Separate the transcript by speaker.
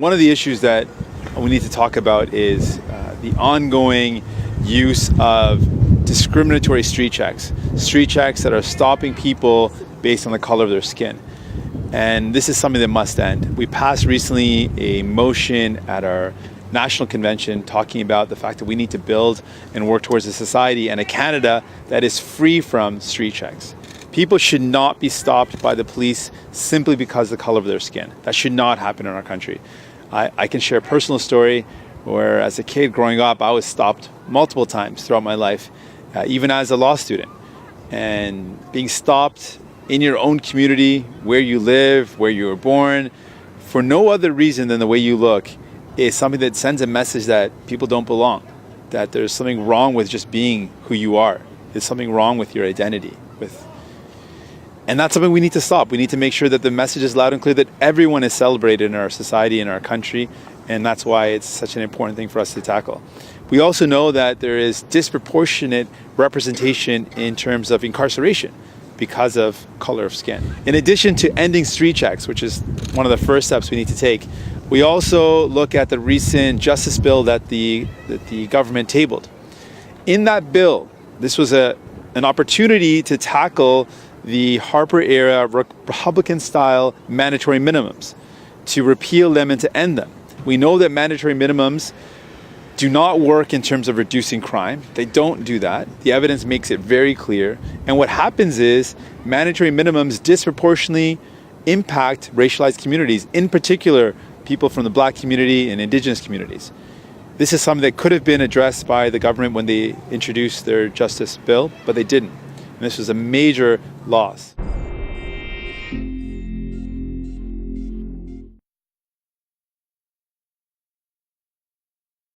Speaker 1: One of the issues that we need to talk about is the ongoing use of discriminatory street checks that are stopping people based on the color of their skin. And this is something that must end. We passed recently a motion at our national convention talking about the fact that we need to build and work towards a society and a Canada that is free from street checks. People should not be stopped by the police simply because of the color of their skin. That should not happen in our country. I can share a personal story where as a kid growing up, I was stopped multiple times throughout my life, even as a law student. And being stopped in your own community, where you live, where you were born, for no other reason than the way you look, is something that sends a message that people don't belong, that there's something wrong with just being who you are. There's something wrong with your identity. And that's something we need to stop. We need to make sure that the message is loud and clear that everyone is celebrated in our society, in our country, and that's why it's such an important thing for us to tackle. We also know that there is disproportionate representation in terms of incarceration because of color of skin. In addition to ending street checks, which is one of the first steps we need to take, we also look at the recent justice bill that the government tabled. In that bill, this was an opportunity to tackle the Harper-era Republican-style mandatory minimums, to repeal them and to end them. We know that mandatory minimums do not work in terms of reducing crime. They don't do that. The evidence makes it very clear. And what happens is mandatory minimums disproportionately impact racialized communities, in particular people from the Black community and Indigenous communities. This is something that could have been addressed by the government when they introduced their justice bill, but they didn't. And this was a major loss.